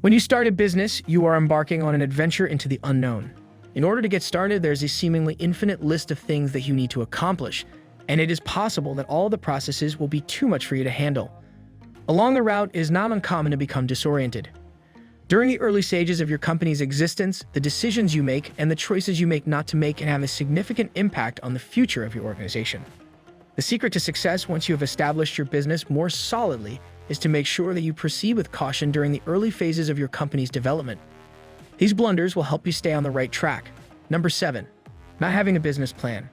When you start a business, you are embarking on an adventure into the unknown. In order to get started, there's a seemingly infinite list of things that you need to accomplish, and it is possible that all of the processes will be too much for you to handle. Along the route, it is not uncommon to become disoriented. During the early stages of your company's existence, the decisions you make and the choices you make not to make can have a significant impact on the future of your organization. The secret to success once you have established your business more solidly is to make sure that you proceed with caution during the early phases of your company's development. These blunders will help you stay on the right track. Number 7. Not having a business plan.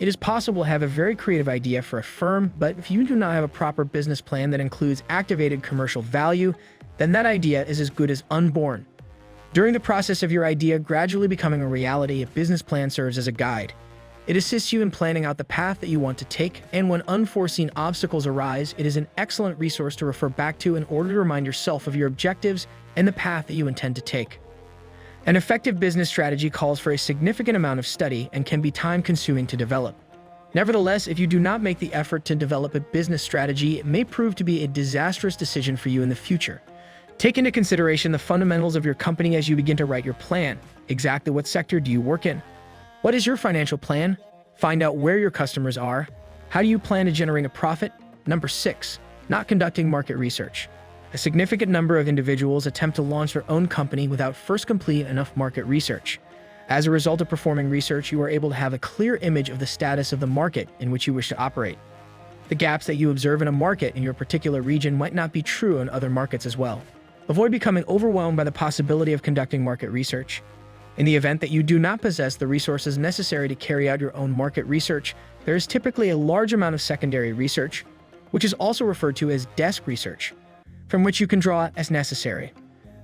It is possible to have a very creative idea for a firm, but if you do not have a proper business plan that includes activated commercial value, then that idea is as good as unborn. During the process of your idea gradually becoming a reality, a business plan serves as a guide. It assists you in planning out the path that you want to take, and when unforeseen obstacles arise, it is an excellent resource to refer back to in order to remind yourself of your objectives and the path that you intend to take. An effective business strategy calls for a significant amount of study and can be time-consuming to develop. Nevertheless, if you do not make the effort to develop a business strategy, it may prove to be a disastrous decision for you in the future. Take into consideration the fundamentals of your company as you begin to write your plan. Exactly what sector do you work in? What is your financial plan? Find out where your customers are. How do you plan to generate a profit? Number 6. Not conducting market research. A significant number of individuals attempt to launch their own company without first completing enough market research. As a result of performing research, you are able to have a clear image of the status of the market in which you wish to operate. The gaps that you observe in a market in your particular region might not be true in other markets as well. Avoid becoming overwhelmed by the possibility of conducting market research. In the event that you do not possess the resources necessary to carry out your own market research, there is typically a large amount of secondary research, which is also referred to as desk research, from which you can draw as necessary.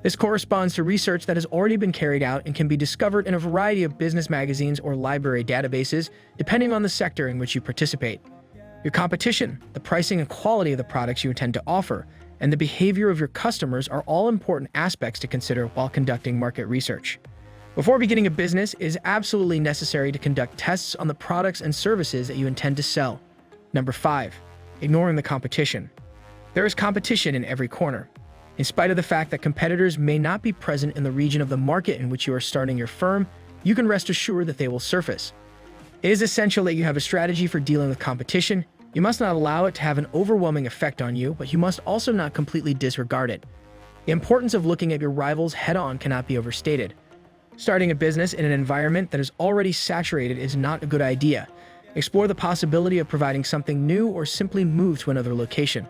This corresponds to research that has already been carried out and can be discovered in a variety of business magazines or library databases, depending on the sector in which you participate. Your competition, the pricing and quality of the products you intend to offer, and the behavior of your customers are all important aspects to consider while conducting market research. Before beginning a business, it is absolutely necessary to conduct tests on the products and services that you intend to sell. Number 5. Ignoring the competition. There is competition in every corner. In spite of the fact that competitors may not be present in the region of the market in which you are starting your firm, you can rest assured that they will surface. It is essential that you have a strategy for dealing with competition. You must not allow it to have an overwhelming effect on you, but you must also not completely disregard it. The importance of looking at your rivals head-on cannot be overstated. Starting a business in an environment that is already saturated is not a good idea. Explore the possibility of providing something new or simply move to another location.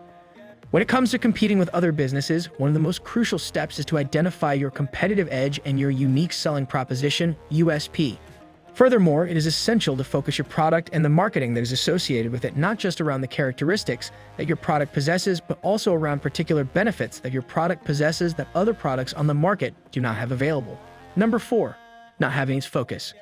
When it comes to competing with other businesses, one of the most crucial steps is to identify your competitive edge and your unique selling proposition, USP. Furthermore, it is essential to focus your product and the marketing that is associated with it not just around the characteristics that your product possesses, but also around particular benefits that your product possesses that other products on the market do not have available. Number 4. Not having its focus.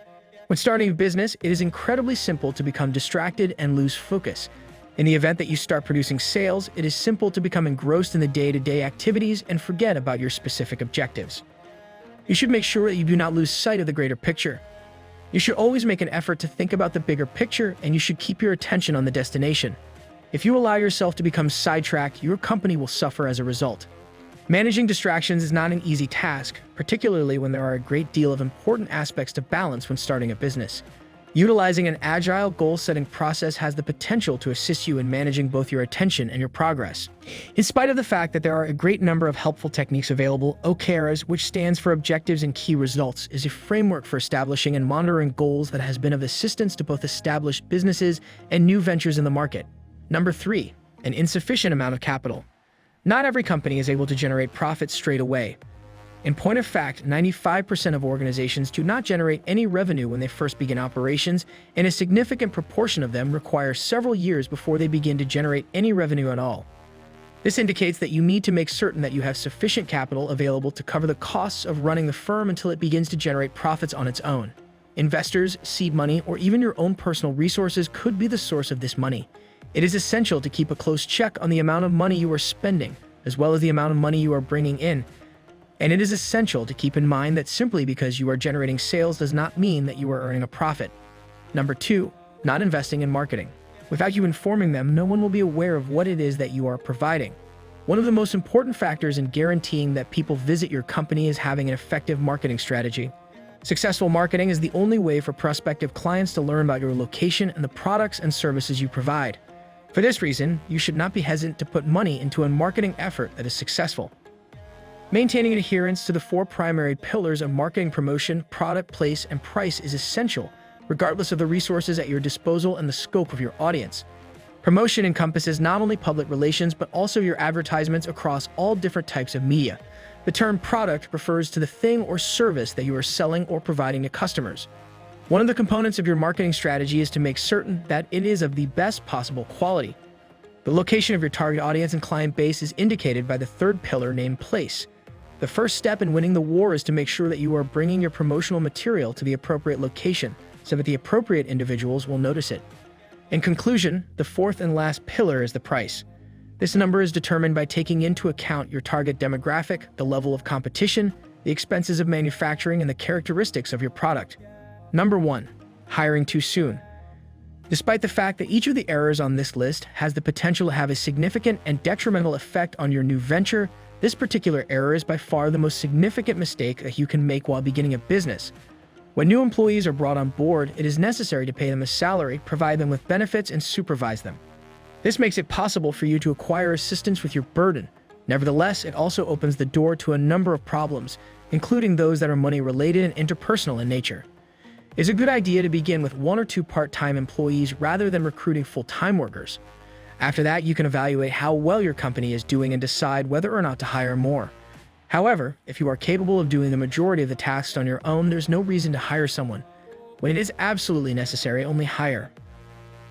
When starting a business, it is incredibly simple to become distracted and lose focus. In the event that you start producing sales, it is simple to become engrossed in the day-to-day activities and forget about your specific objectives. You should make sure that you do not lose sight of the greater picture. You should always make an effort to think about the bigger picture, and you should keep your attention on the destination. If you allow yourself to become sidetracked, your company will suffer as a result. Managing distractions is not an easy task, particularly when there are a great deal of important aspects to balance when starting a business. Utilizing an agile goal-setting process has the potential to assist you in managing both your attention and your progress. In spite of the fact that there are a great number of helpful techniques available, OKRs, which stands for Objectives and Key Results, is a framework for establishing and monitoring goals that has been of assistance to both established businesses and new ventures in the market. Number 3. An insufficient amount of capital. Not every company is able to generate profits straight away. In point of fact, 95% of organizations do not generate any revenue when they first begin operations, and a significant proportion of them require several years before they begin to generate any revenue at all. This indicates that you need to make certain that you have sufficient capital available to cover the costs of running the firm until it begins to generate profits on its own. Investors, seed money, or even your own personal resources could be the source of this money. It is essential to keep a close check on the amount of money you are spending, as well as the amount of money you are bringing in. And it is essential to keep in mind that simply because you are generating sales does not mean that you are earning a profit. Number 2, not investing in marketing. Without you informing them, no one will be aware of what it is that you are providing. One of the most important factors in guaranteeing that people visit your company is having an effective marketing strategy. Successful marketing is the only way for prospective clients to learn about your location and the products and services you provide. For this reason, you should not be hesitant to put money into a marketing effort that is successful. Maintaining adherence to the 4 primary pillars of marketing: promotion, product, place, and price is essential, regardless of the resources at your disposal and the scope of your audience. Promotion encompasses not only public relations but also your advertisements across all different types of media. The term product refers to the thing or service that you are selling or providing to customers. One of the components of your marketing strategy is to make certain that it is of the best possible quality. The location of your target audience and client base is indicated by the 3rd pillar named place. The first step in winning the war is to make sure that you are bringing your promotional material to the appropriate location so that the appropriate individuals will notice it. In conclusion, the 4th and last pillar is the price. This number is determined by taking into account your target demographic, the level of competition, the expenses of manufacturing, and the characteristics of your product. Number 1. Hiring too soon. Despite the fact that each of the errors on this list has the potential to have a significant and detrimental effect on your new venture, this particular error is by far the most significant mistake that you can make while beginning a business. When new employees are brought on board, it is necessary to pay them a salary, provide them with benefits, and supervise them. This makes it possible for you to acquire assistance with your burden. Nevertheless, it also opens the door to a number of problems, including those that are money-related and interpersonal in nature. It's a good idea to begin with 1 or 2 part-time employees rather than recruiting full-time workers. After that, you can evaluate how well your company is doing and decide whether or not to hire more. However, if you are capable of doing the majority of the tasks on your own, there's no reason to hire someone. When it is absolutely necessary, only hire.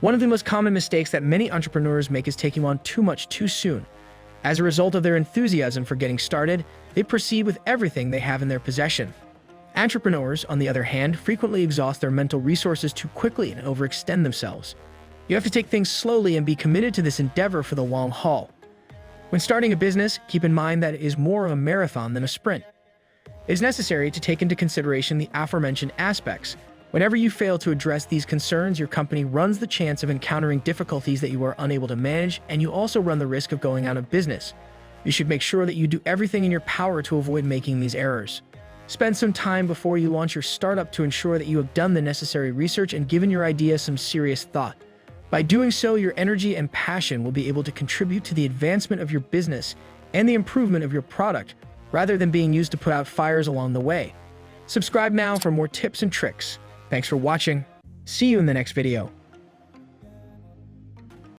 One of the most common mistakes that many entrepreneurs make is taking on too much too soon. As a result of their enthusiasm for getting started, they proceed with everything they have in their possession. Entrepreneurs, on the other hand, frequently exhaust their mental resources too quickly and overextend themselves. You have to take things slowly and be committed to this endeavor for the long haul. When starting a business, keep in mind that it is more of a marathon than a sprint. It is necessary to take into consideration the aforementioned aspects. Whenever you fail to address these concerns, your company runs the chance of encountering difficulties that you are unable to manage, and you also run the risk of going out of business. You should make sure that you do everything in your power to avoid making these errors. Spend some time before you launch your startup to ensure that you have done the necessary research and given your idea some serious thought. By doing so, your energy and passion will be able to contribute to the advancement of your business and the improvement of your product, rather than being used to put out fires along the way. Subscribe now for more tips and tricks. Thanks for watching. See you in the next video.